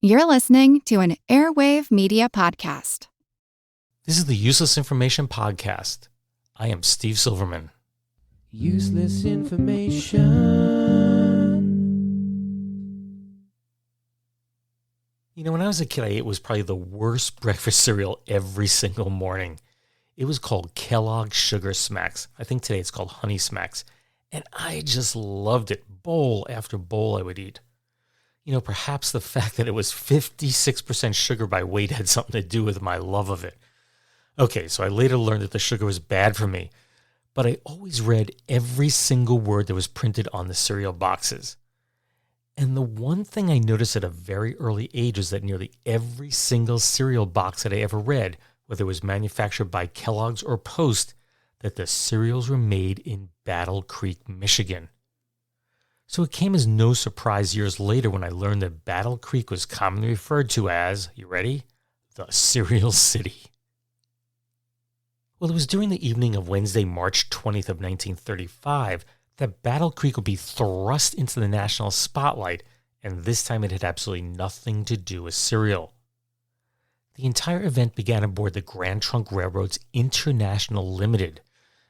You're listening to an Airwave Media Podcast. This is the Useless Information Podcast. I am Steve Silverman. Useless information. You know, when I was a kid, I ate what was probably the worst breakfast cereal every single morning. It was called Kellogg's Sugar Smacks. I think today it's called Honey Smacks. And I just loved it. Bowl after bowl I would eat. You know, perhaps the fact that it was 56% sugar by weight had something to do with my love of it. Okay, so I later learned that the sugar was bad for me, but I always read every single word that was printed on the cereal boxes. And the one thing I noticed at a very early age was that nearly every single cereal box that I ever read, whether it was manufactured by Kellogg's or Post, that the cereals were made in Battle Creek, Michigan. So it came as no surprise years later when I learned that Battle Creek was commonly referred to as, you ready? The Cereal City. Well, it was during the evening of Wednesday, March 20th of 1935, that Battle Creek would be thrust into the national spotlight, and this time it had absolutely nothing to do with cereal. The entire event began aboard the Grand Trunk Railroad's International Limited,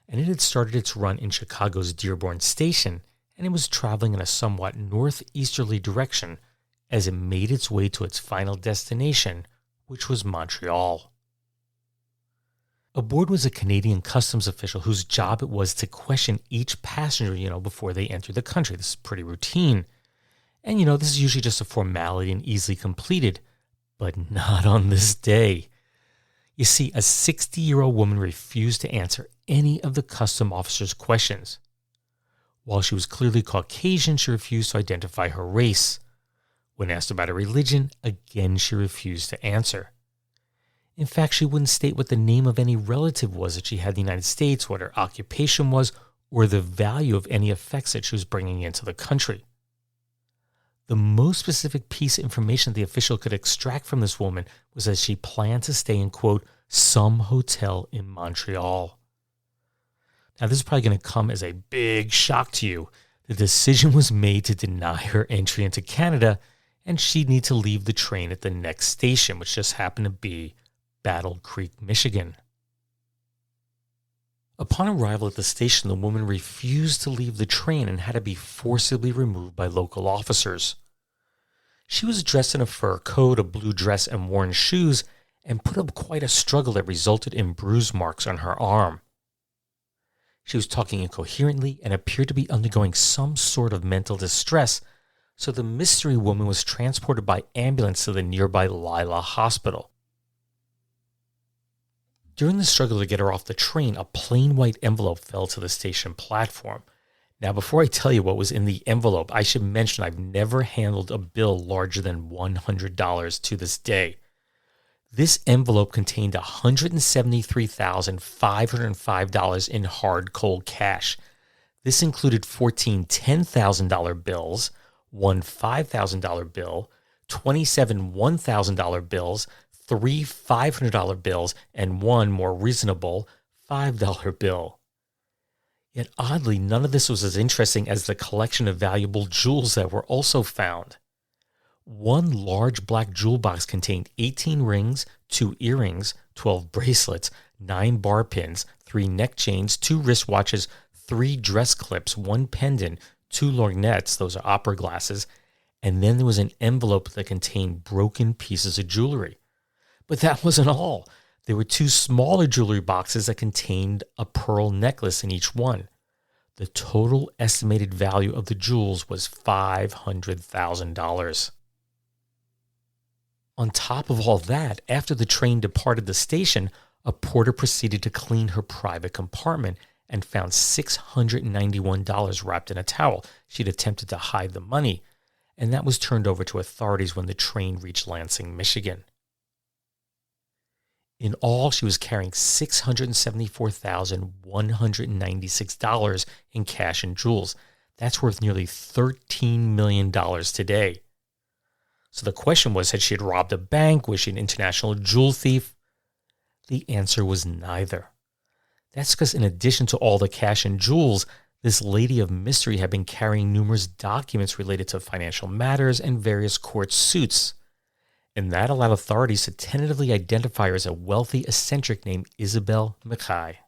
and it had started its run in Chicago's Dearborn Station, and it was traveling in a somewhat northeasterly direction as it made its way to its final destination, which was Montreal. Aboard was a Canadian customs official whose job it was to question each passenger, before they entered the country. This is pretty routine. And, this is usually just a formality and easily completed, but not on this day. You see, a 60-year-old woman refused to answer any of the custom officer's questions. While she was clearly Caucasian, she refused to identify her race. When asked about her religion, again she refused to answer. In fact, she wouldn't state what the name of any relative was that she had in the United States, what her occupation was, or the value of any effects that she was bringing into the country. The most specific piece of information the official could extract from this woman was that she planned to stay in, quote, some hotel in Montreal. Now, this is probably going to come as a big shock to you. The decision was made to deny her entry into Canada, and she'd need to leave the train at the next station, which just happened to be Battle Creek, Michigan. Upon arrival at the station, the woman refused to leave the train and had to be forcibly removed by local officers. She was dressed in a fur coat, a blue dress, and worn shoes, and put up quite a struggle that resulted in bruise marks on her arm. She was talking incoherently and appeared to be undergoing some sort of mental distress, so the mystery woman was transported by ambulance to the nearby Lila Hospital. During the struggle to get her off the train, a plain white envelope fell to the station platform. Now, before I tell you what was in the envelope, I should mention I've never handled a bill larger than $100 to this day. This envelope contained $173,505 in hard cold cash. This included 14 $10,000 bills, one $5,000 bill, 27 $1,000 bills, 3 $500 bills, and one more reasonable $5 bill. Yet oddly, none of this was as interesting as the collection of valuable jewels that were also found. One large black jewel box contained 18 rings, 2 earrings, 12 bracelets, 9 bar pins, 3 neck chains, 2 wristwatches, 3 dress clips, 1 pendant, 2 lorgnettes, those are opera glasses, and then there was an envelope that contained broken pieces of jewelry. But that wasn't all. There were 2 smaller jewelry boxes that contained a pearl necklace in each one. The total estimated value of the jewels was $500,000. On top of all that, after the train departed the station, a porter proceeded to clean her private compartment and found $691 wrapped in a towel. She'd attempted to hide the money, and that was turned over to authorities when the train reached Lansing, Michigan. In all, she was carrying $674,196 in cash and jewels. That's worth nearly $13 million today. So the question was, had she robbed a bank? Was she an international jewel thief? The answer was neither. That's because in addition to all the cash and jewels, this lady of mystery had been carrying numerous documents related to financial matters and various court suits. and that allowed authorities to tentatively identify her as a wealthy eccentric named Isabel Mackay.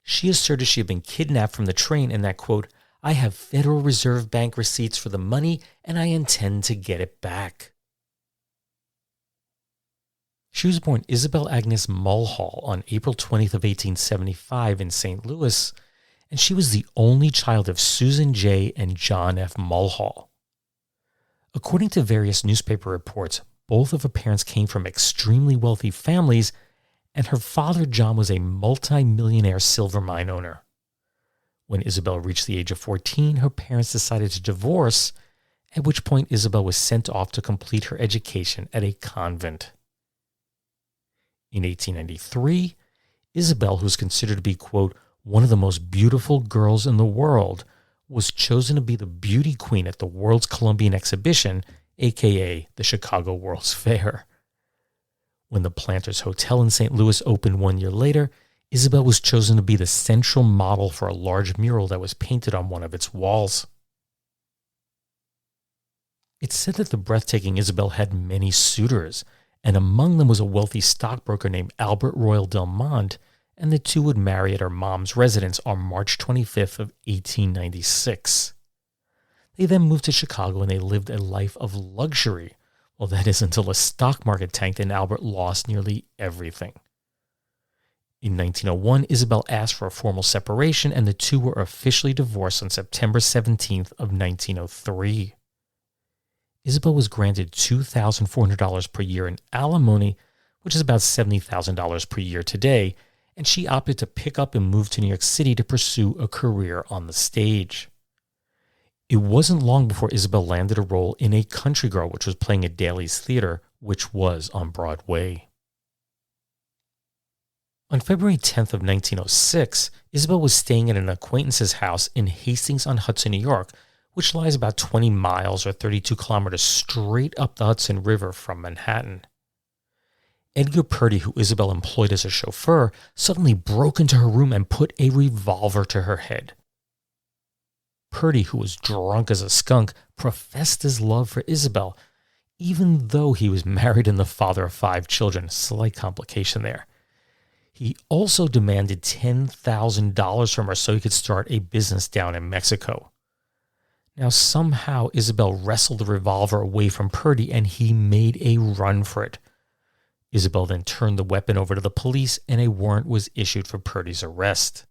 She asserted she had been kidnapped from the train and that, quote, "I have Federal Reserve Bank receipts for the money and I intend to get it back." She was born Isabel Agnes Mulhall on April 20th of 1875 in St. Louis, and she was the only child of Susan J. and John F. Mulhall. According to various newspaper reports, both of her parents came from extremely wealthy families, and her father, John, was a multi-millionaire silver mine owner. When Isabel reached the age of 14, her parents decided to divorce, at which point Isabel was sent off to complete her education at a convent. In 1893, Isabel, who was considered to be, quote, "one of the most beautiful girls in the world," was chosen to be the beauty queen at the World's Columbian Exhibition, aka the Chicago World's Fair. When the Planters Hotel in St. Louis opened 1 year later, Isabel was chosen to be the central model for a large mural that was painted on one of its walls. It's said that the breathtaking Isabel had many suitors, and among them was a wealthy stockbroker named Albert Royal Delmont, and the two would marry at her mom's residence on March 25th of 1896. They then moved to Chicago and they lived a life of luxury. Well, that is until the stock market tanked and Albert lost nearly everything. In 1901, Isabel asked for a formal separation and the two were officially divorced on September 17th of 1903. Isabel was granted $2,400 per year in alimony, which is about $70,000 per year today, and she opted to pick up and move to New York City to pursue a career on the stage. It wasn't long before Isabel landed a role in A Country Girl, which was playing at Daly's Theater, which was on Broadway. On February 10th of 1906, Isabel was staying at an acquaintance's house in Hastings-on-Hudson, New York, which lies about 20 miles or 32 kilometers straight up the Hudson River from Manhattan. Edgar Purdy, who Isabel employed as a chauffeur, suddenly broke into her room and put a revolver to her head. Purdy, who was drunk as a skunk, professed his love for Isabel, even though he was married and the father of 5 children. Slight complication there. He also demanded $10,000 from her so he could start a business down in Mexico. Now, somehow, Isabel wrestled the revolver away from Purdy and he made a run for it. Isabel then turned the weapon over to the police and a warrant was issued for Purdy's arrest.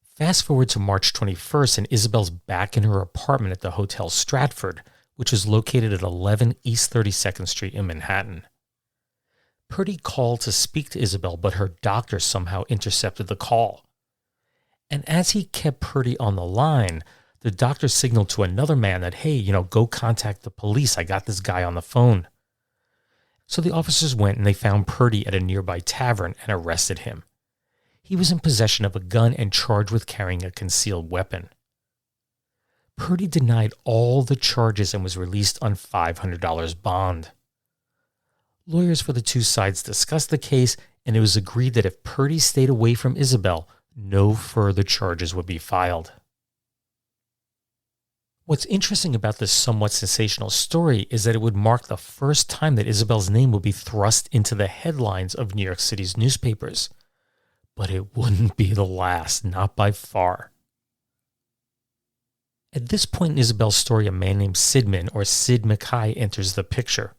Fast forward to March 21st and Isabel's back in her apartment at the Hotel Stratford, which is located at 11 East 32nd Street in Manhattan. Purdy called to speak to Isabel, but her doctor somehow intercepted the call. And as he kept Purdy on the line, the doctor signaled to another man that, hey, go contact the police. I got this guy on the phone. So the officers went and they found Purdy at a nearby tavern and arrested him. He was in possession of a gun and charged with carrying a concealed weapon. Purdy denied all the charges and was released on $500 bond. Lawyers for the two sides discussed the case, and it was agreed that if Purdy stayed away from Isabel, no further charges would be filed. What's interesting about this somewhat sensational story is that it would mark the first time that Isabel's name would be thrust into the headlines of New York City's newspapers. But it wouldn't be the last, not by far. At this point in Isabel's story, a man named Sidman, or Sid Mackay, enters the picture.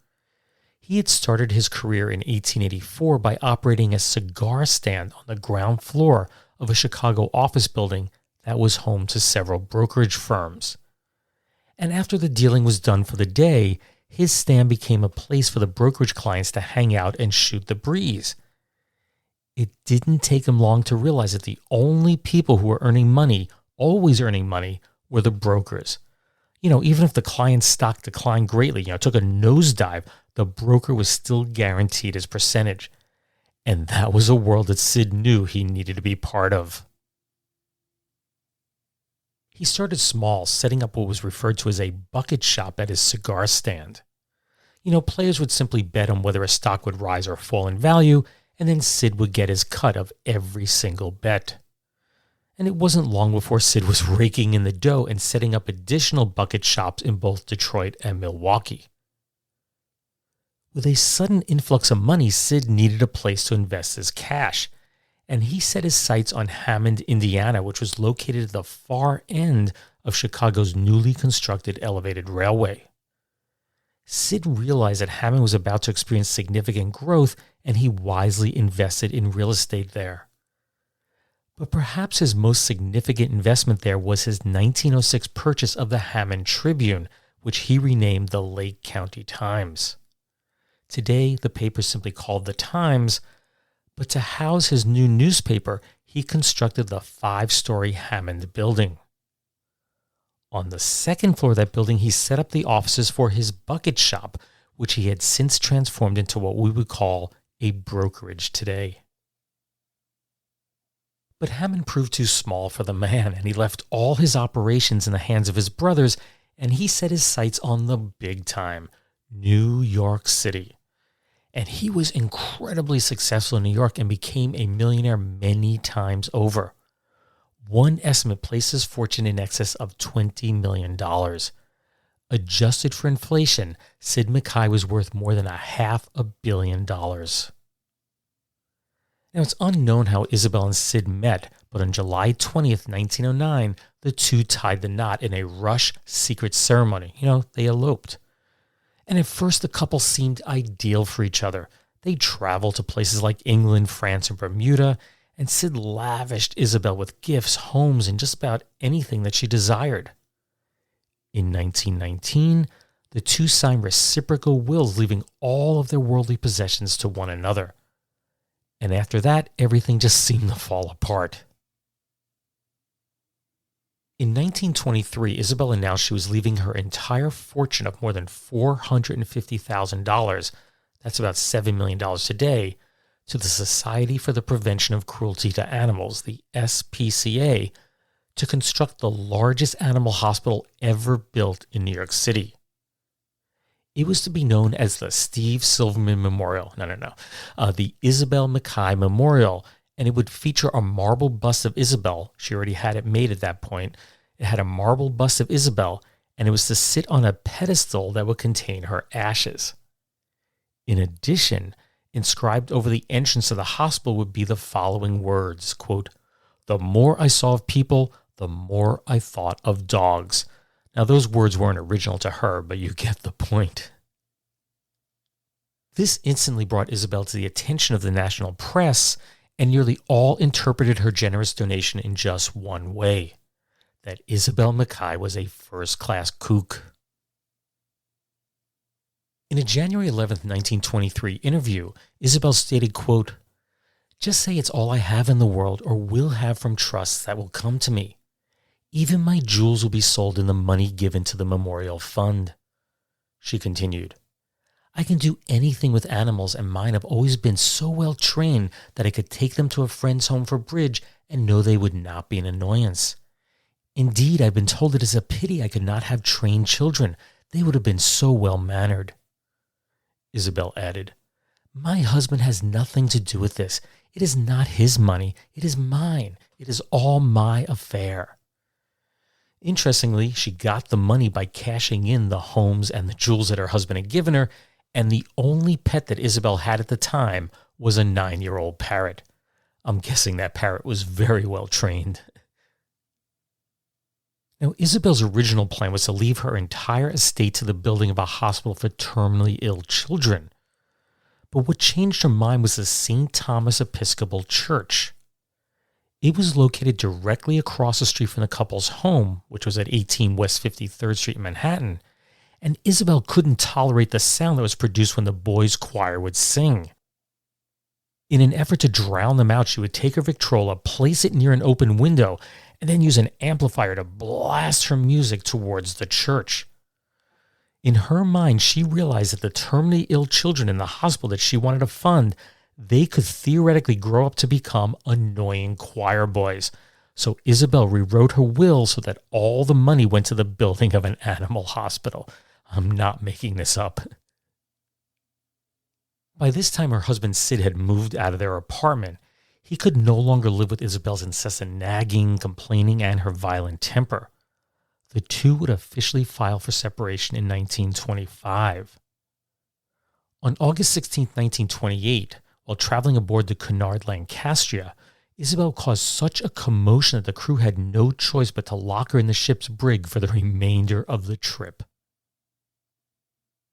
He had started his career in 1884 by operating a cigar stand on the ground floor of a Chicago office building that was home to several brokerage firms. And after the dealing was done for the day, his stand became a place for the brokerage clients to hang out and shoot the breeze. It didn't take him long to realize that the only people who were earning money, always earning money, were the brokers. Even if the client's stock declined greatly, took a nosedive, the broker was still guaranteed his percentage. And that was a world that Sid knew he needed to be part of. He started small, setting up what was referred to as a bucket shop at his cigar stand. Players would simply bet on whether a stock would rise or fall in value, and then Sid would get his cut of every single bet. And it wasn't long before Sid was raking in the dough and setting up additional bucket shops in both Detroit and Milwaukee. With a sudden influx of money, Sid needed a place to invest his cash, and he set his sights on Hammond, Indiana, which was located at the far end of Chicago's newly constructed elevated railway. Sid realized that Hammond was about to experience significant growth, and he wisely invested in real estate there. But perhaps his most significant investment there was his 1906 purchase of the Hammond Tribune, which he renamed the Lake County Times. Today, the paper is simply called the Times, but to house his new newspaper, he constructed the 5-story Hammond building. On the second floor of that building, he set up the offices for his bucket shop, which he had since transformed into what we would call a brokerage today. But Hammond proved too small for the man, and he left all his operations in the hands of his brothers, and he set his sights on the big time, New York City. And he was incredibly successful in New York and became a millionaire many times over. One estimate placed his fortune in excess of $20 million. Adjusted for inflation, Sid Mackay was worth more than $500 million. Now, it's unknown how Isabel and Sid met, but on July 20th, 1909, the two tied the knot in a Rush secret ceremony. They eloped. And at first, the couple seemed ideal for each other. They traveled to places like England, France, and Bermuda, and Sid lavished Isabel with gifts, homes, and just about anything that she desired. In 1919, the two signed reciprocal wills, leaving all of their worldly possessions to one another. And after that, everything just seemed to fall apart. In 1923, Isabel announced she was leaving her entire fortune of more than $450,000, that's about $7 million today, to the Society for the Prevention of Cruelty to Animals, the SPCA, to construct the largest animal hospital ever built in New York City. It was to be known as the Steve Silverman Memorial. The Isabel Mackay Memorial, and it would feature a marble bust of Isabel. She already had it made at that point. It had a marble bust of Isabel, and it was to sit on a pedestal that would contain her ashes. In addition, inscribed over the entrance of the hospital would be the following words, quote, "The more I saw of people, the more I thought of dogs." Now, those words weren't original to her, but you get the point. This instantly brought Isabel to the attention of the national press, and nearly all interpreted her generous donation in just one way: that Isabel Mackay was a first-class kook. In a January 11th, 1923 interview, Isabel stated, quote, "Just say it's all I have in the world or will have from trusts that will come to me. Even my jewels will be sold and the money given to the memorial fund." She continued, "I can do anything with animals, and mine have always been so well trained that I could take them to a friend's home for bridge and know they would not be an annoyance. Indeed, I've been told it is a pity I could not have trained children. They would have been so well-mannered." Isabel added, "My husband has nothing to do with this. It is not his money. It is mine. It is all my affair." Interestingly, she got the money by cashing in the homes and the jewels that her husband had given her, and the only pet that Isabel had at the time was a 9-year-old parrot. I'm guessing that parrot was very well trained. Now, Isabel's original plan was to leave her entire estate to the building of a hospital for terminally ill children. But what changed her mind was the St. Thomas Episcopal Church. It was located directly across the street from the couple's home, which was at 18 West 53rd Street in Manhattan, and Isabel couldn't tolerate the sound that was produced when the boys' choir would sing. In an effort to drown them out, she would take her Victrola, place it near an open window, and then use an amplifier to blast her music towards the church. In her mind, she realized that the terminally ill children in the hospital that she wanted to fund, they could theoretically grow up to become annoying choir boys. So Isabel rewrote her will so that all the money went to the building of an animal hospital. I'm not making this up. By this time, her husband Sid had moved out of their apartment. He could no longer live with Isabel's incessant nagging, complaining, and her violent temper. The two would officially file for separation in 1925. On August 16, 1928, while traveling aboard the Cunard Lancastria, Isabel caused such a commotion that the crew had no choice but to lock her in the ship's brig for the remainder of the trip.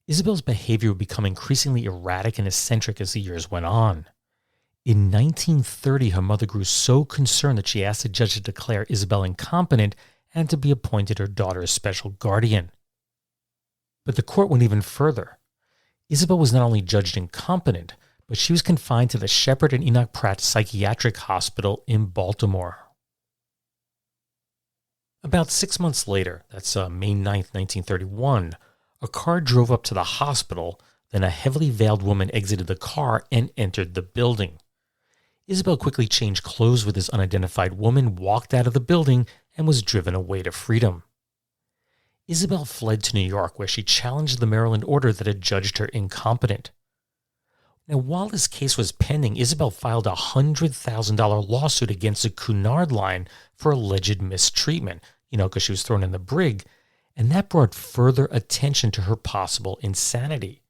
Isabel's behavior would become increasingly erratic and eccentric as the years went on. In 1930, her mother grew so concerned that she asked the judge to declare Isabel incompetent and to be appointed her daughter's special guardian. But the court went even further. Isabel was not only judged incompetent, but she was confined to the Shepherd and Enoch Pratt Psychiatric Hospital in Baltimore. About 6 months later, that's May 9, 1931, a car drove up to the hospital, then a heavily veiled woman exited the car and entered the building. Isabel quickly changed clothes with this unidentified woman, walked out of the building, and was driven away to freedom. Isabel fled to New York, where she challenged the Maryland order that had judged her incompetent. Now, while this case was pending, Isabel filed a $100,000 lawsuit against the Cunard Line for alleged mistreatment, because she was thrown in the brig, and that brought further attention to her possible insanity.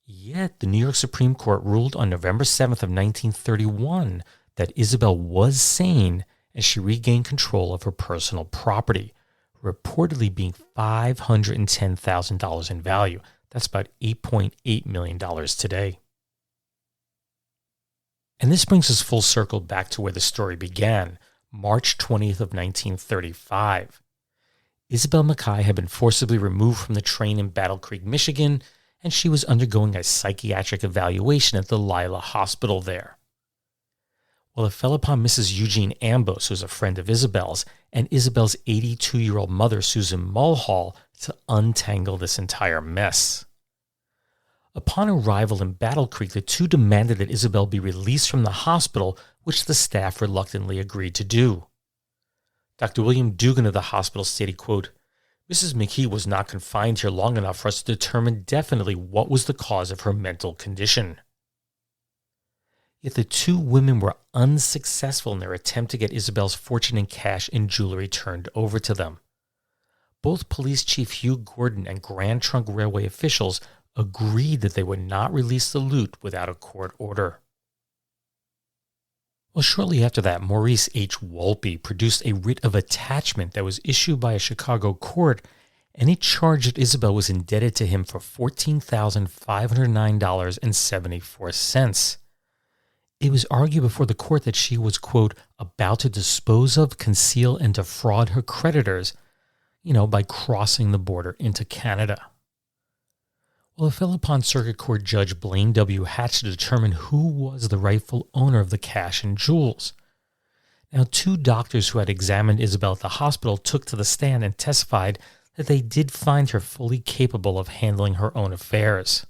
Yet, the New York Supreme Court ruled on November 7th of 1931 that Isabel was sane as she regained control of her personal property, reportedly being $510,000 in value. That's about $8.8 million today. And this brings us full circle back to where the story began, March 20th of 1935. Isabel Mackay had been forcibly removed from the train in Battle Creek, Michigan, and she was undergoing a psychiatric evaluation at the Lila Hospital there. Well, it fell upon Mrs. Eugene Ambos, who's a friend of Isabel's, and Isabel's 82-year-old mother, Susan Mulhall, to untangle this entire mess. Upon arrival in Battle Creek, the two demanded that Isabel be released from the hospital, which the staff reluctantly agreed to do. Dr. William Dugan of the hospital stated, quote, "Mrs. McKee was not confined here long enough for us to determine definitely what was the cause of her mental condition." Yet the two women were unsuccessful in their attempt to get Isabel's fortune in cash and jewelry turned over to them. Both Police Chief Hugh Gordon and Grand Trunk Railway officials agreed that they would not release the loot without a court order. Well, shortly after that, Maurice H. Wolpe produced a writ of attachment that was issued by a Chicago court, and it charged that Isabel was indebted to him for $14,509.74. It was argued before the court that she was, quote, about to dispose of, conceal, and defraud her creditors, by crossing the border into Canada. Well, it fell upon Circuit Court Judge Blaine W. Hatch to determine who was the rightful owner of the cash and jewels. Now, two doctors who had examined Isabel at the hospital took to the stand and testified that they did find her fully capable of handling her own affairs.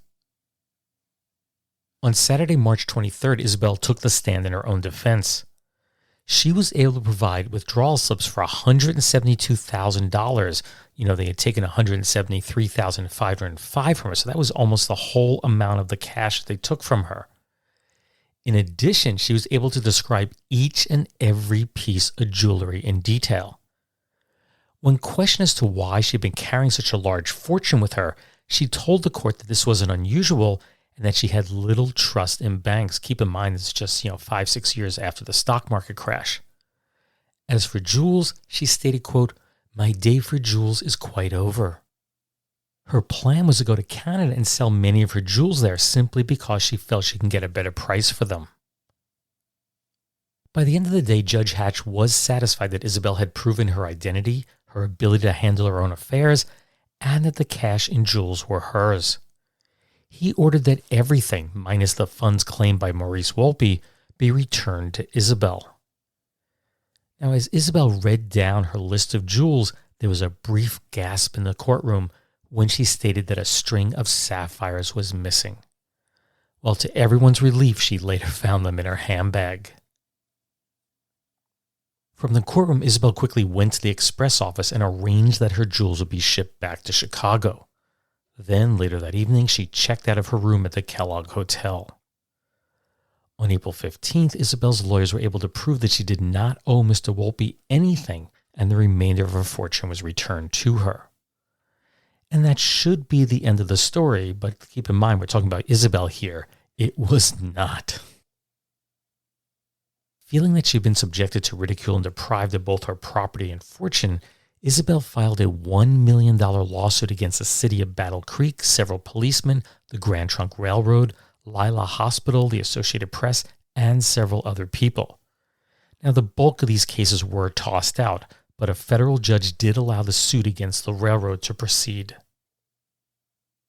On Saturday, March 23rd, Isabel took the stand in her own defense. She was able to provide withdrawal slips for $172,000. They had taken $173,505 from her, so that was almost the whole amount of the cash that they took from her. In addition, she was able to describe each and every piece of jewelry in detail. When questioned as to why she had been carrying such a large fortune with her, she told the court that this wasn't unusual and that she had little trust in banks. Keep in mind, it's just 5-6 years after the stock market crash. As for jewels, she stated, quote, "My day for jewels is quite over." Her plan was to go to Canada and sell many of her jewels there simply because she felt she can get a better price for them. By the end of the day, Judge Hatch was satisfied that Isabel had proven her identity, her ability to handle her own affairs, and that the cash and jewels were hers. He ordered that everything, minus the funds claimed by Maurice Wolpe, be returned to Isabel. Now, as Isabel read down her list of jewels, there was a brief gasp in the courtroom when she stated that a string of sapphires was missing. Well, to everyone's relief, she later found them in her handbag. From the courtroom, Isabel quickly went to the express office and arranged that her jewels would be shipped back to Chicago. Then, later that evening, she checked out of her room at the Kellogg Hotel. On April 15th, Isabel's lawyers were able to prove that she did not owe Mr. Wolpe anything, and the remainder of her fortune was returned to her. And that should be the end of the story, but keep in mind we're talking about Isabel here. It was not. Feeling that she'd been subjected to ridicule and deprived of both her property and fortune, Isabel filed a $1 million lawsuit against the city of Battle Creek, several policemen, the Grand Trunk Railroad, Lila Hospital, the Associated Press, and several other people. Now, the bulk of these cases were tossed out, but a federal judge did allow the suit against the railroad to proceed.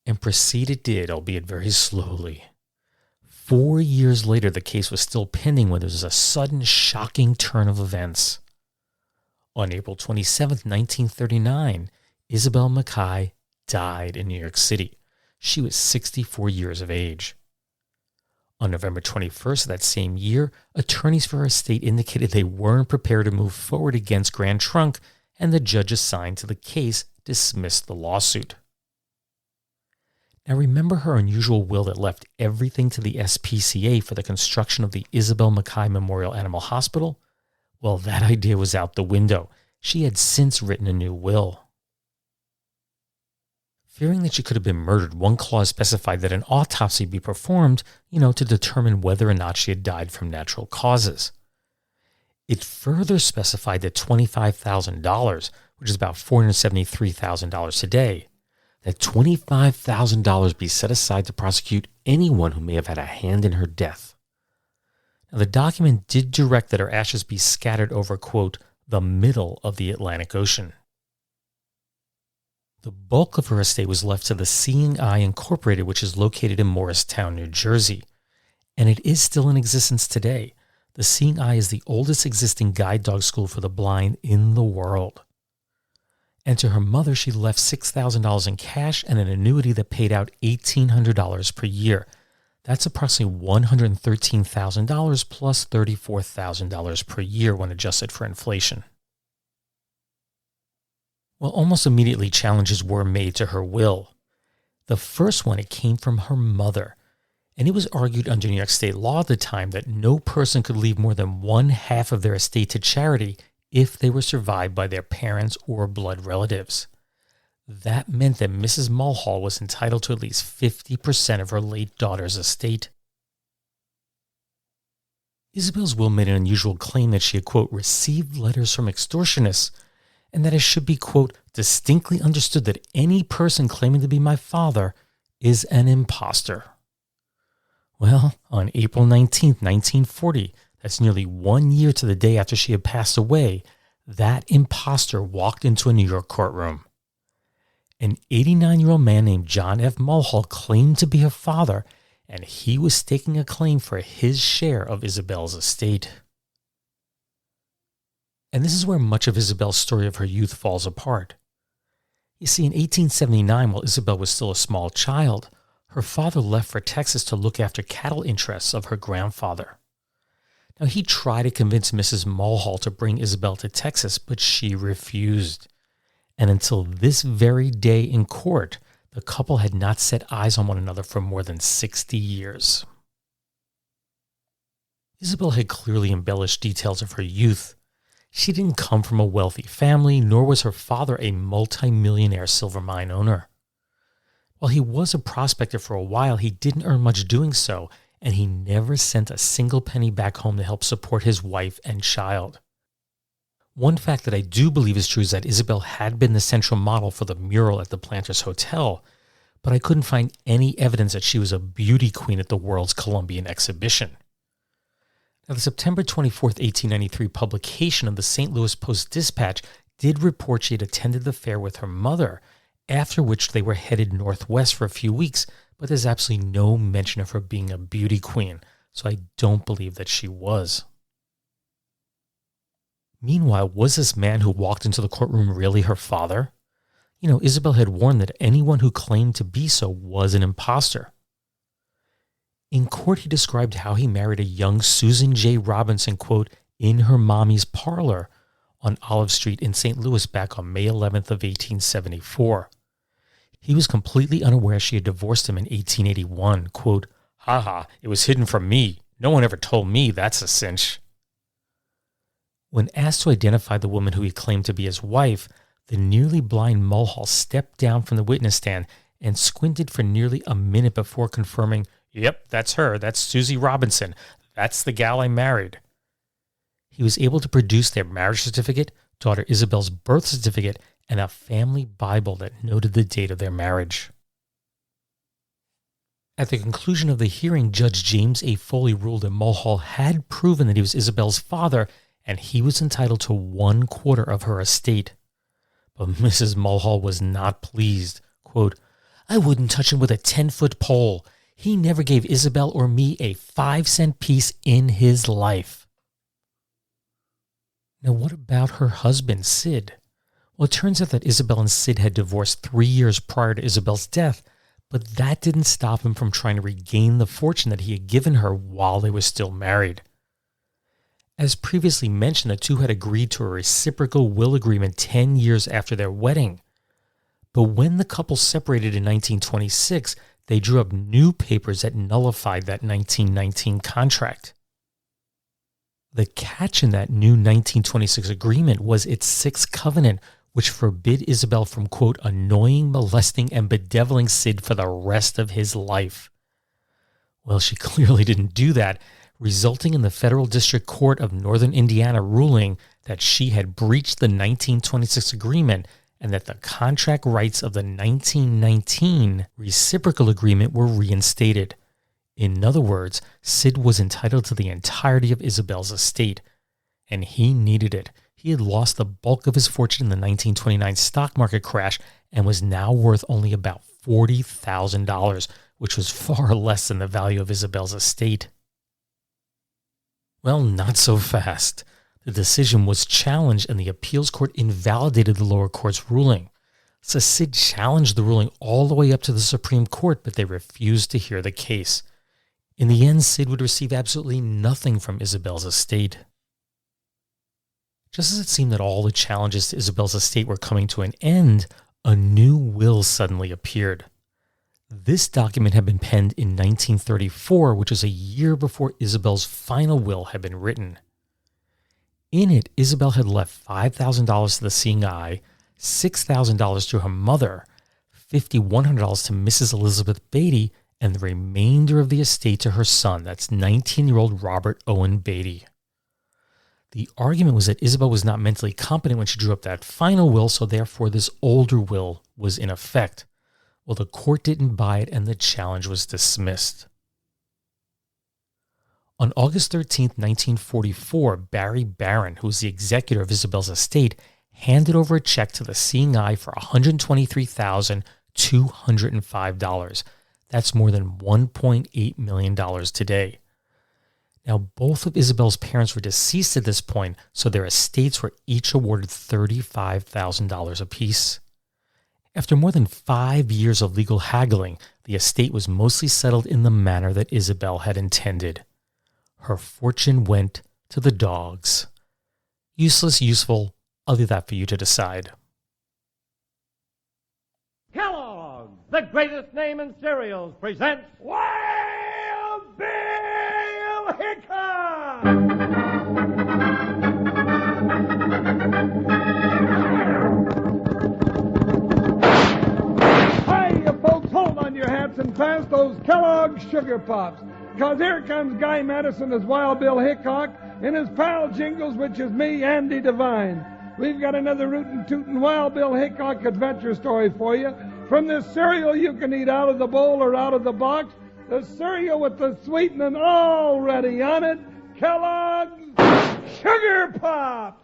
And proceed it did, albeit very slowly. 4 years later, the case was still pending when there was a sudden, shocking turn of events. On April 27, 1939, Isabel Mackay died in New York City. She was 64 years of age. On November 21st of that same year, attorneys for her estate indicated they weren't prepared to move forward against Grand Trunk, and the judge assigned to the case dismissed the lawsuit. Now remember her unusual will that left everything to the SPCA for the construction of the Isabel Mackay Memorial Animal Hospital? Well, that idea was out the window. She had since written a new will. Fearing that she could have been murdered, one clause specified that an autopsy be performed, to determine whether or not she had died from natural causes. It further specified that $25,000, which is about $473,000 today, that $25,000 be set aside to prosecute anyone who may have had a hand in her death. Now, the document did direct that her ashes be scattered over, quote, the middle of the Atlantic Ocean. The bulk of her estate was left to the Seeing Eye Incorporated, which is located in Morristown, New Jersey. And it is still in existence today. The Seeing Eye is the oldest existing guide dog school for the blind in the world. And to her mother, she left $6,000 in cash and an annuity that paid out $1,800 per year. That's approximately $113,000 plus $34,000 per year when adjusted for inflation. Well, almost immediately challenges were made to her will. The first one, it came from her mother, and it was argued under New York state law at the time that no person could leave more than one half of their estate to charity if they were survived by their parents or blood relatives. That meant that Mrs. Mulhall was entitled to at least 50% of her late daughter's estate. Isabel's will made an unusual claim that she had, quote, received letters from extortionists, and that it should be, quote, distinctly understood that any person claiming to be my father is an imposter. Well, on April 19, 1940, that's nearly 1 year to the day after she had passed away, that imposter walked into a New York courtroom. An 89-year-old man named John F. Mulhall claimed to be her father, and he was staking a claim for his share of Isabel's estate. And this is where much of Isabel's story of her youth falls apart. You see, in 1879, while Isabel was still a small child, her father left for Texas to look after cattle interests of her grandfather. Now, he tried to convince Mrs. Mulhall to bring Isabel to Texas, but she refused. And until this very day in court, the couple had not set eyes on one another for more than 60 years. Isabel had clearly embellished details of her youth. She didn't come from a wealthy family, nor was her father a multi-millionaire silver mine owner. While he was a prospector for a while, he didn't earn much doing so, and he never sent a single penny back home to help support his wife and child. One fact that I do believe is true is that Isabel had been the central model for the mural at the Planters Hotel, but I couldn't find any evidence that she was a beauty queen at the World's Columbian Exhibition. Now, the September 24, 1893 publication of the St. Louis Post-Dispatch did report she had attended the fair with her mother, after which they were headed northwest for a few weeks, but there's absolutely no mention of her being a beauty queen, so I don't believe that she was. Meanwhile, was this man who walked into the courtroom really her father? Isabel had warned that anyone who claimed to be so was an imposter. In court, he described how he married a young Susan J. Robinson, quote, in her mommy's parlor on Olive Street in St. Louis back on May 11th of 1874. He was completely unaware she had divorced him in 1881, quote, it was hidden from me. No one ever told me, that's a cinch. When asked to identify the woman who he claimed to be his wife, the nearly blind Mulhall stepped down from the witness stand and squinted for nearly a minute before confirming, "Yep, that's her. That's Susie Robinson. That's the gal I married." He was able to produce their marriage certificate, daughter Isabel's birth certificate, and a family Bible that noted the date of their marriage. At the conclusion of the hearing, Judge James A. Foley ruled that Mulhall had proven that he was Isabel's father, and he was entitled to 1/4 of her estate. But Mrs. Mulhall was not pleased. Quote, "I wouldn't touch him with a 10-foot pole. He never gave Isabel or me a 5-cent piece in his life." Now, what about her husband, Sid? Well, it turns out that Isabel and Sid had divorced 3 years prior to Isabel's death, but that didn't stop him from trying to regain the fortune that he had given her while they were still married. As previously mentioned, the two had agreed to a reciprocal will agreement 10 years after their wedding. But when the couple separated in 1926, they drew up new papers that nullified that 1919 contract. The catch in that new 1926 agreement was its sixth covenant, which forbid Isabel from, quote, "annoying, molesting, and bedeviling Sid for the rest of his life." Well, she clearly didn't do that, resulting in the Federal District Court of Northern Indiana ruling that she had breached the 1926 agreement and that the contract rights of the 1919 reciprocal agreement were reinstated. In other words, Sid was entitled to the entirety of Isabel's estate, and he needed it. He had lost the bulk of his fortune in the 1929 stock market crash and was now worth only about $40,000, which was far less than the value of Isabel's estate. Well, not so fast. The decision was challenged and the appeals court invalidated the lower court's ruling. So Sid challenged the ruling all the way up to the Supreme Court, but they refused to hear the case. In the end, Sid would receive absolutely nothing from Isabel's estate. Just as it seemed that all the challenges to Isabel's estate were coming to an end, a new will suddenly appeared. This document had been penned in 1934, which was a year before Isabel's final will had been written. In it, Isabel had left $5,000 to the seeing eye, $6,000 to her mother, $5,100 to Mrs. Elizabeth Beatty, and the remainder of the estate to her son, that's 19-year-old Robert Owen Beatty. The argument was that Isabel was not mentally competent when she drew up that final will, so therefore this older will was in effect. Well, the court didn't buy it and the challenge was dismissed. On August 13, 1944, Barry Barron, who was the executor of Isabel's estate, handed over a check to the seeing eye for $123,205. That's more than $1.8 million today. Now, both of Isabel's parents were deceased at this point, so their estates were each awarded $35,000 apiece. After more than 5 years of legal haggling, the estate was mostly settled in the manner that Isabel had intended. Her fortune went to the dogs. Useless, useful, I'll leave that for you to decide. Kellogg's, the greatest name in cereals, presents Wild Bill Hickok! Hiya, folks, hold on your hats and pass those Kellogg's Sugar Pops. Because here comes Guy Madison as Wild Bill Hickok and his pal Jingles, which is me, Andy Devine. We've got another rootin' tootin' Wild Bill Hickok adventure story for you. From this cereal you can eat out of the bowl or out of the box, the cereal with the sweetening already on it, Kellogg's Sugar Pops!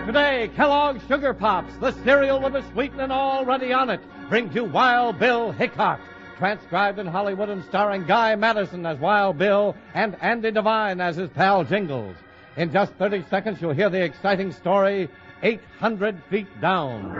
Today, Kellogg's Sugar Pops, the cereal with the sweetening already on it, brings you Wild Bill Hickok, transcribed in Hollywood and starring Guy Madison as Wild Bill and Andy Devine as his pal Jingles. In just 30 seconds, you'll hear the exciting story, 800 Feet Down.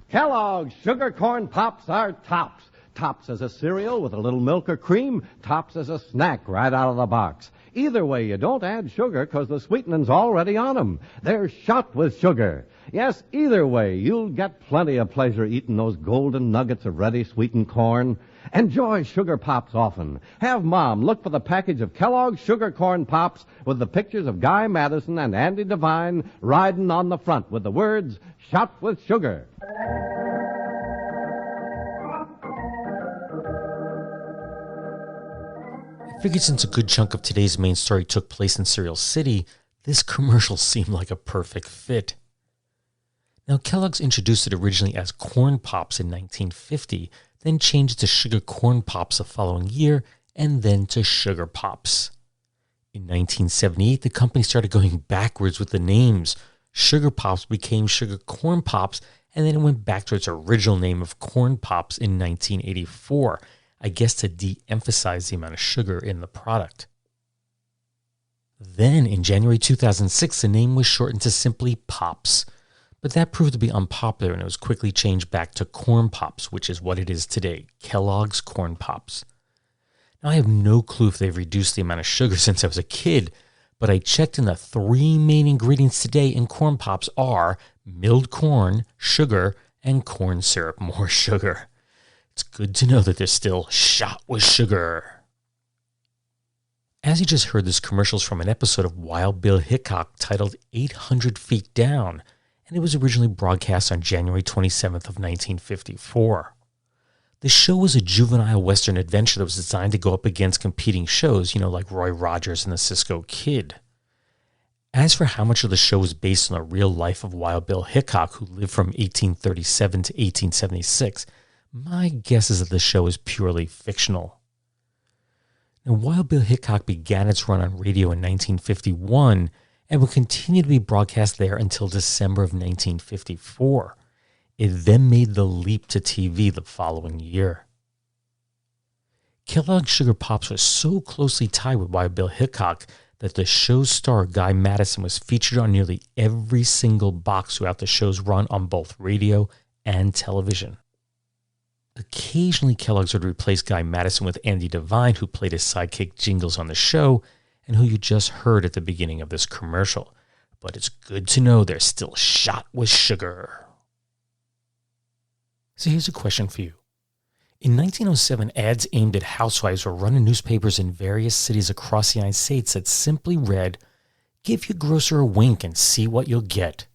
Kellogg's Sugar Corn Pops are tops. Tops as a cereal with a little milk or cream, tops as a snack right out of the box. either way, you don't add sugar because the sweetening's already on 'em. They're shot with sugar. Yes, either way, you'll get plenty of pleasure eating those golden nuggets of ready sweetened corn. Enjoy Sugar Pops often. Have Mom look for the package of Kellogg's Sugar Corn Pops with the pictures of Guy Madison and Andy Devine riding on the front with the words, "Shot with Sugar." I figured since a good chunk of today's main story took place in Cereal City, this commercial seemed like a perfect fit. Now, Kellogg's introduced it originally as Corn Pops in 1950, then changed to Sugar Corn Pops the following year, and then to Sugar Pops. In 1978, the company started going backwards with the names. Sugar Pops became Sugar Corn Pops, and then it went back to its original name of Corn Pops in 1984, I guess to de-emphasize the amount of sugar in the product. Then, in January 2006, the name was shortened to simply Pops, but that proved to be unpopular and it was quickly changed back to Corn Pops, which is what it is today, Kellogg's Corn Pops. Now, I have no clue if they've reduced the amount of sugar since I was a kid, but I checked and the three main ingredients today in Corn Pops are milled corn, sugar, and corn syrup, more sugar. It's good to know that they're still shot with sugar. As you just heard, this commercial is from an episode of Wild Bill Hickok titled 800 Feet Down, and it was originally broadcast on January 27th of 1954. The show was a juvenile Western adventure that was designed to go up against competing shows, like Roy Rogers and the Cisco Kid. As for how much of the show was based on the real life of Wild Bill Hickok, who lived from 1837 to 1876, my guess is that the show is purely fictional. Now, Wild Bill Hickok began its run on radio in 1951 and would continue to be broadcast there until December of 1954. It then made the leap to TV the following year. Kellogg's Sugar Pops was so closely tied with Wild Bill Hickok that the show's star, Guy Madison, was featured on nearly every single box throughout the show's run on both radio and television. Occasionally, Kellogg's would replace Guy Madison with Andy Devine, who played his sidekick jingles on the show, and who you just heard at the beginning of this commercial. But it's good to know they're still shot with sugar. So here's a question for you. In 1907, ads aimed at housewives were run in newspapers in various cities across the United States that simply read, "Give your grocer a wink and see what you'll get."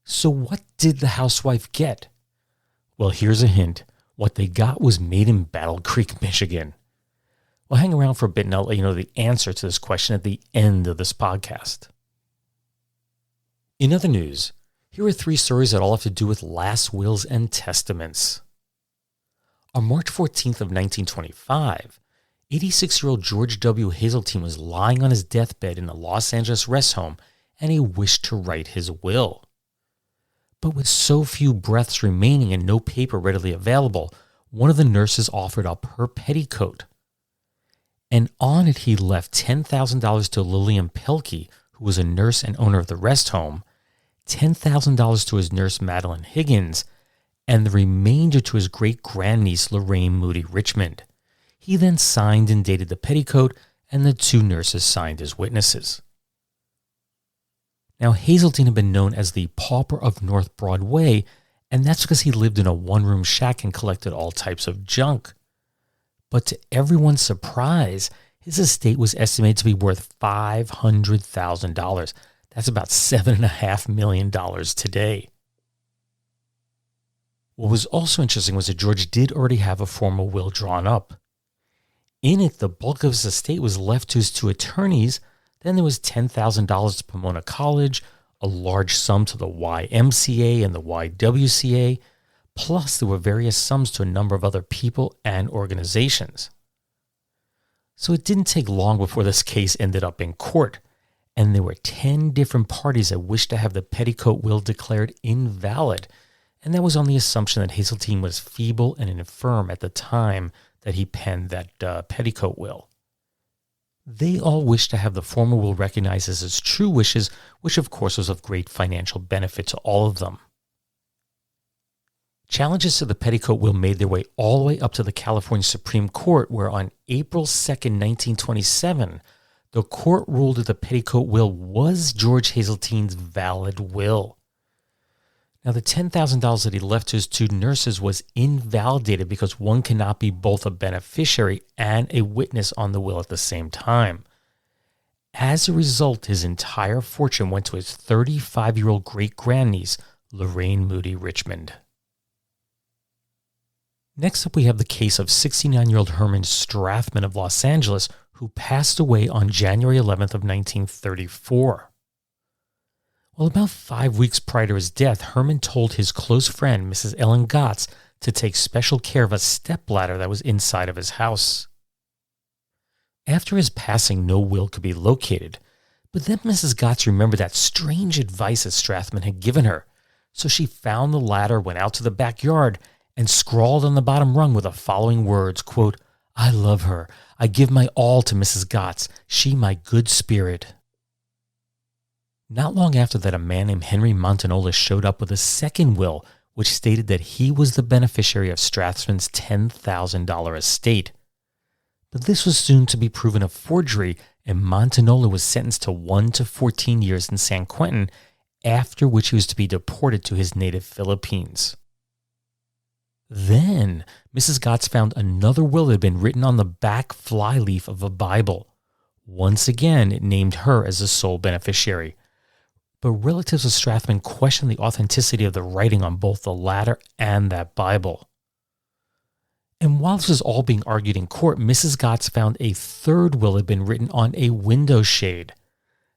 So what did the housewife get? Well, here's a hint. What they got was made in Battle Creek, Michigan. Well, hang around for a bit and I'll let you know the answer to this question at the end of this podcast. In other news, here are 3 stories that all have to do with last wills and testaments. On March 14th of 1925, 86-year-old George W. Hazeltine was lying on his deathbed in a Los Angeles rest home and he wished to write his will. But with so few breaths remaining and no paper readily available, one of the nurses offered up her petticoat. And on it he left $10,000 to Lillian Pelkey, who was a nurse and owner of the rest home, $10,000 to his nurse Madeline Higgins, and the remainder to his great-grandniece Lorraine Moody Richmond. He then signed and dated the petticoat, and the 2 nurses signed as witnesses. Now, Hazeltine had been known as the pauper of North Broadway, and that's because he lived in a one-room shack and collected all types of junk. But to everyone's surprise, his estate was estimated to be worth $500,000. That's about $7.5 million today. What was also interesting was that George did already have a formal will drawn up. In it, the bulk of his estate was left to his 2 attorneys. Then there was $10,000 to Pomona College, a large sum to the YMCA and the YWCA, plus there were various sums to a number of other people and organizations. So it didn't take long before this case ended up in court, and there were 10 different parties that wished to have the petticoat will declared invalid, and that was on the assumption that Hazeltine was feeble and infirm at the time that he penned that petticoat will. They all wished to have the former will recognized as his true wishes, which of course was of great financial benefit to all of them. Challenges to the petticoat will made their way all the way up to the California Supreme Court, where on April 2nd, 1927, the court ruled that the Petticoat will was George Hazeltine's valid will. Now, the $10,000 that he left to his two nurses was invalidated because one cannot be both a beneficiary and a witness on the will at the same time. As a result, his entire fortune went to his 35-year-old great-grandniece, Lorraine Moody Richmond. Next up, we have the case of 69-year-old Herman Strathman of Los Angeles, who passed away on January 11th of 1934. Well, about 5 weeks prior to his death, Herman told his close friend, Mrs. Ellen Gotts, to take special care of a stepladder that was inside of his house. After his passing, no will could be located, but then Mrs. Gotts remembered that strange advice that Strathman had given her, so she found the ladder, went out to the backyard, and scrawled on the bottom rung with the following words, quote, "I love her. I give my all to Mrs. Gotts. She my good spirit." Not long after that, a man named Henry Montanola showed up with a second will, which stated that he was the beneficiary of Strathman's $10,000 estate. But this was soon to be proven a forgery, and Montanola was sentenced to 1 to 14 years in San Quentin, after which he was to be deported to his native Philippines. Then, Mrs. Gotts found another will that had been written on the back flyleaf of a Bible. Once again, it named her as the sole beneficiary. But relatives of Strathman questioned the authenticity of the writing on both the latter and that Bible. And while this was all being argued in court, Mrs. Gotts found a third will had been written on a window shade.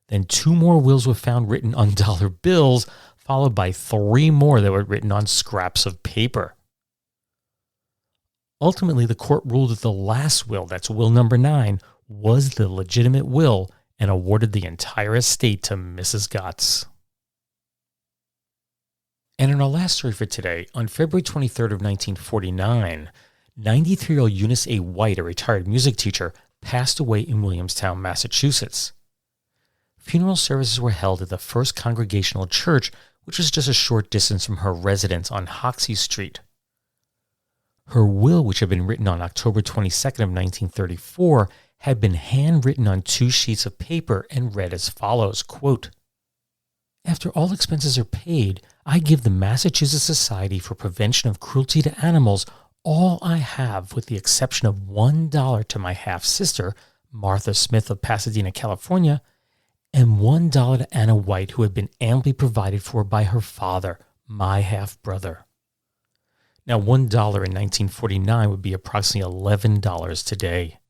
Then 2 more wills were found written on dollar bills, followed by 3 more that were written on scraps of paper. Ultimately, the court ruled that the last will, that's will number 9, was the legitimate will and awarded the entire estate to Mrs. Gotts. And in our last story for today, on February 23rd of 1949, 93-year-old Eunice A. White, a retired music teacher, passed away in Williamstown, Massachusetts. Funeral services were held at the First Congregational Church, which was just a short distance from her residence on Hoxie Street. Her will, which had been written on October 22nd of 1934, had been handwritten on 2 sheets of paper and read as follows, quote, "After all expenses are paid, I give the Massachusetts Society for Prevention of Cruelty to Animals all I have, with the exception of $1 to my half-sister, Martha Smith of Pasadena, California, and $1 to Anna White, who had been amply provided for by her father, my half-brother." Now, $1 in 1949 would be approximately $11 today.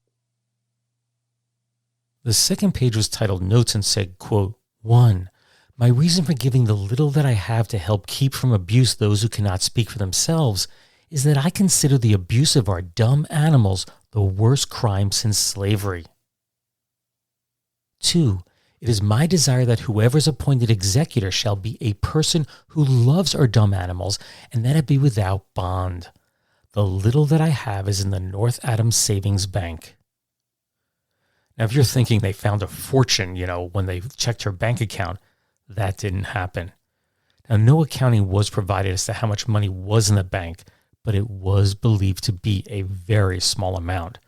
The second page was titled Notes and said, quote, 1. My reason for giving the little that I have to help keep from abuse those who cannot speak for themselves is that I consider the abuse of our dumb animals the worst crime since slavery. 2. It is my desire that whoever is appointed executor shall be a person who loves our dumb animals, and that it be without bond. The little that I have is in the North Adams Savings Bank. Now, if you're thinking they found a fortune, when they checked her bank account, that didn't happen. Now, no accounting was provided as to how much money was in the bank, but it was believed to be a very small amount.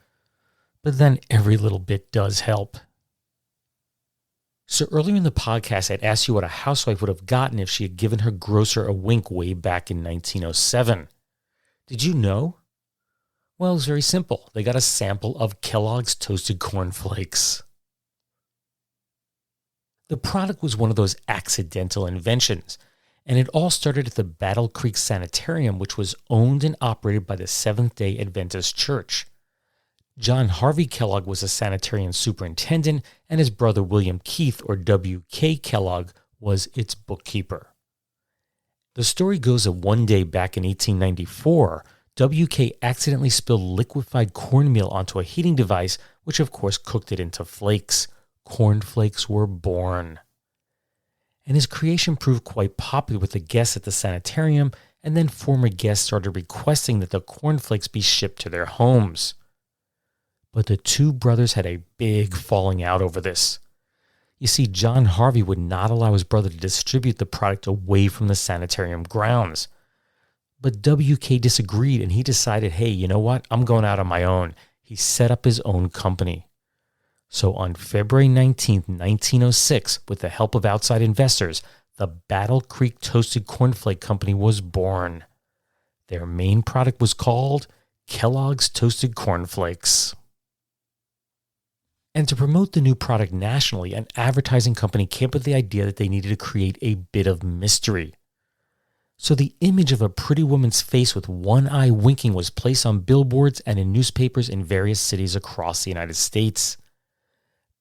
But then every little bit does help. So earlier in the podcast, I'd asked you what a housewife would have gotten if she had given her grocer a wink way back in 1907. Did you know? Well, it's very simple. They got a sample of Kellogg's Toasted Corn Flakes. The product was one of those accidental inventions, and it all started at the Battle Creek Sanitarium, which was owned and operated by the Seventh-day Adventist Church. John Harvey Kellogg was a sanitarium superintendent, and his brother William Keith, or W.K. Kellogg, was its bookkeeper. The story goes that one day back in 1894, W.K. accidentally spilled liquefied cornmeal onto a heating device, which of course cooked it into flakes. Cornflakes were born. And his creation proved quite popular with the guests at the sanitarium, and then former guests started requesting that the cornflakes be shipped to their homes. But the two brothers had a big falling out over this. You see, John Harvey would not allow his brother to distribute the product away from the sanitarium grounds. But W.K. disagreed, and he decided, hey, you know what? I'm going out on my own. He set up his own company. So on February 19, 1906, with the help of outside investors, the Battle Creek Toasted Cornflake Company was born. Their main product was called Kellogg's Toasted Cornflakes. And to promote the new product nationally, an advertising company came up with the idea that they needed to create a bit of mystery. So the image of a pretty woman's face with one eye winking was placed on billboards and in newspapers in various cities across the United States.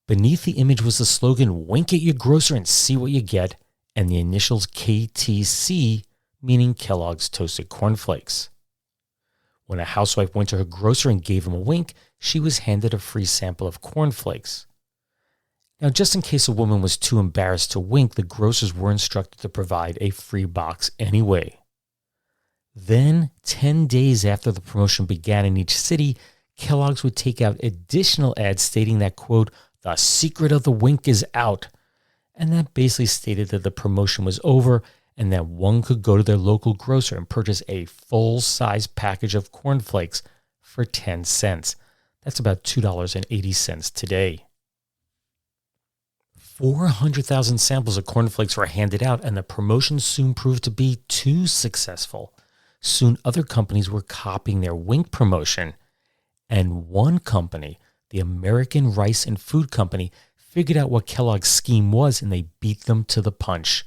Beneath the image was the slogan, "Wink at your grocer and see what you get," and the initials KTC, meaning Kellogg's Toasted Cornflakes. When a housewife went to her grocer and gave him a wink, she was handed a free sample of cornflakes. Now, just in case a woman was too embarrassed to wink, the grocers were instructed to provide a free box anyway. Then, 10 days after the promotion began in each city, Kellogg's would take out additional ads stating that, quote, "The secret of the wink is out." And that basically stated that the promotion was over and that one could go to their local grocer and purchase a full-size package of cornflakes for 10 cents. That's about $2.80 today. 400,000 samples of cornflakes were handed out, and the promotion soon proved to be too successful. Soon other companies were copying their wink promotion, and one company, the American Rice and Food Company, figured out what Kellogg's scheme was, and they beat them to the punch.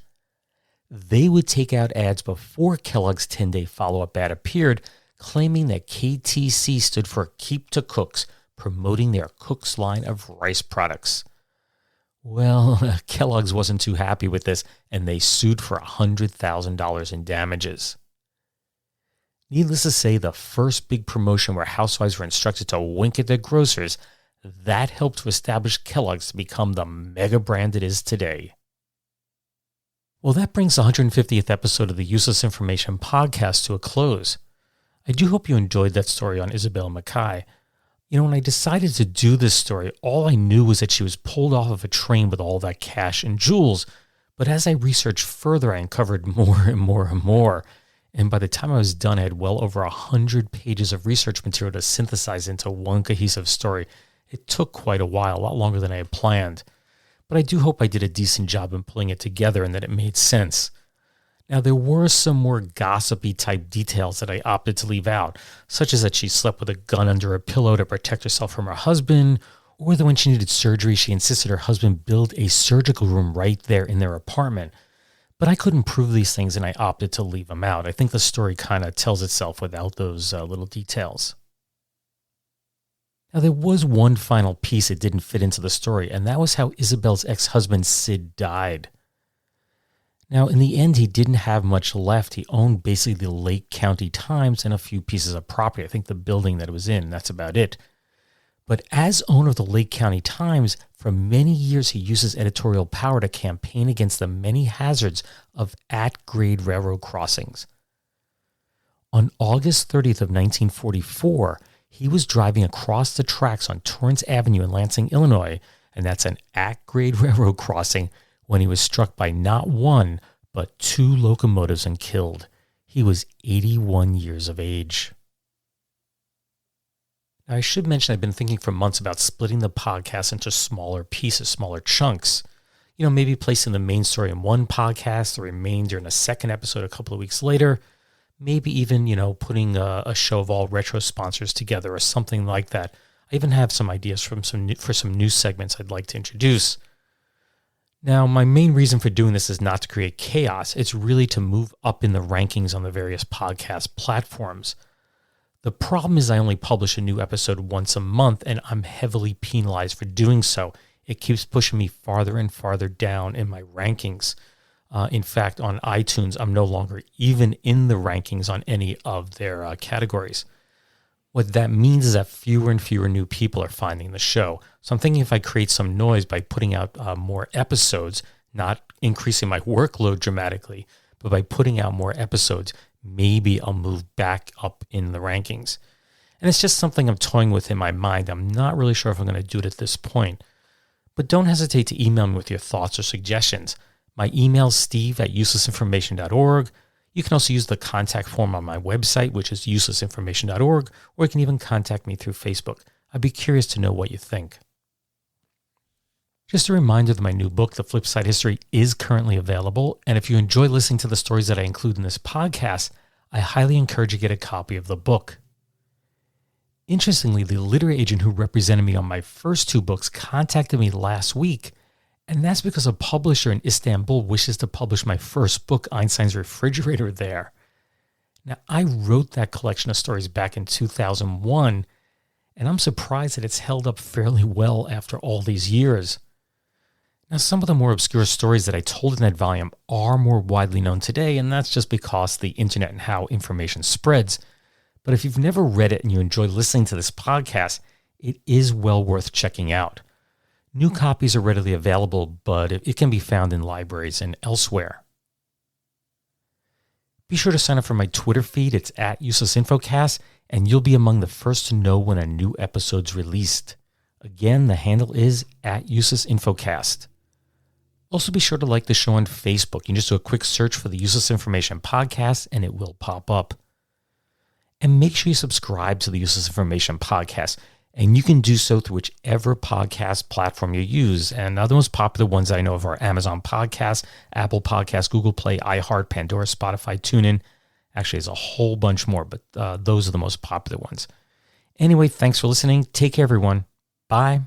They would take out ads before Kellogg's 10-day follow-up ad appeared, claiming that KTC stood for Keep to Cooks, promoting their Cooks line of rice products. Well, Kellogg's wasn't too happy with this, and they sued for $100,000 in damages. Needless to say, the first big promotion where housewives were instructed to wink at their grocers, that helped to establish Kellogg's to become the mega brand it is today. Well, that brings the 150th episode of the Useless Information Podcast to a close. I do hope you enjoyed that story on Isabel Mackay. You know, when I decided to do this story, all I knew was that she was pulled off of a train with all that cash and jewels. But as I researched further, I uncovered more and more and more. And by the time I was done, I had well over 100 pages of research material to synthesize into one cohesive story. It took quite a while, a lot longer than I had planned. But I do hope I did a decent job in pulling it together and that it made sense. Now, there were some more gossipy type details that I opted to leave out, such as that she slept with a gun under her pillow to protect herself from her husband, or that when she needed surgery, she insisted her husband build a surgical room right there in their apartment. But I couldn't prove these things and I opted to leave them out. I think the story kind of tells itself without those little details. Now, there was one final piece that didn't fit into the story, and that was how Isabel's ex-husband Sid died. Now, in the end, he didn't have much left. He owned basically the Lake County Times and a few pieces of property. I think the building that it was in, that's about it. But as owner of the Lake County Times, for many years he used his editorial power to campaign against the many hazards of at-grade railroad crossings. On August 30th of 1944, he was driving across the tracks on Torrance Avenue in Lansing, Illinois, and that's an at-grade railroad crossing, when he was struck by not one, but two locomotives and killed. He was 81 years of age. Now, I should mention I've been thinking for months about splitting the podcast into smaller pieces, smaller chunks. You know, maybe placing the main story in one podcast, the remainder in a second episode a couple of weeks later. Maybe even, putting a show of all retro sponsors together or something like that. I even have some ideas for some new segments I'd like to introduce. Now, my main reason for doing this is not to create chaos. It's really to move up in the rankings on the various podcast platforms. The problem is I only publish a new episode once a month, and I'm heavily penalized for doing so. It keeps pushing me farther and farther down in my rankings. In fact, on iTunes, I'm no longer even in the rankings on any of their categories. What that means is that fewer and fewer new people are finding the show. So I'm thinking if I create some noise by putting out more episodes, not increasing my workload dramatically, but by putting out more episodes, maybe I'll move back up in the rankings. And it's just something I'm toying with in my mind. I'm not really sure if I'm going to do it at this point. But don't hesitate to email me with your thoughts or suggestions. My email is steve@uselessinformation.org. You can also use the contact form on my website, which is uselessinformation.org, or you can even contact me through Facebook. I'd be curious to know what you think. Just a reminder that my new book, The Flip Side History, is currently available. And if you enjoy listening to the stories that I include in this podcast, I highly encourage you to get a copy of the book. Interestingly, the literary agent who represented me on my first 2 books contacted me last week, and that's because a publisher in Istanbul wishes to publish my first book, Einstein's Refrigerator, there. Now, I wrote that collection of stories back in 2001, and I'm surprised that it's held up fairly well after all these years. Now, some of the more obscure stories that I told in that volume are more widely known today, and that's just because of the internet and how information spreads. But if you've never read it and you enjoy listening to this podcast, it is well worth checking out. New copies are readily available, but it can be found in libraries and elsewhere. Be sure to sign up for my Twitter feed. It's @UselessInfoCast, and you'll be among the first to know when a new episode's released. Again, the handle is @UselessInfoCast. Also, be sure to like the show on Facebook. You can just do a quick search for the Useless Information Podcast, and it will pop up. And make sure you subscribe to the Useless Information Podcast. And you can do so through whichever podcast platform you use. And the most popular ones I know of are Amazon Podcasts, Apple Podcasts, Google Play, iHeart, Pandora, Spotify, TuneIn. Actually, there's a whole bunch more, but those are the most popular ones. Anyway, thanks for listening. Take care, everyone. Bye.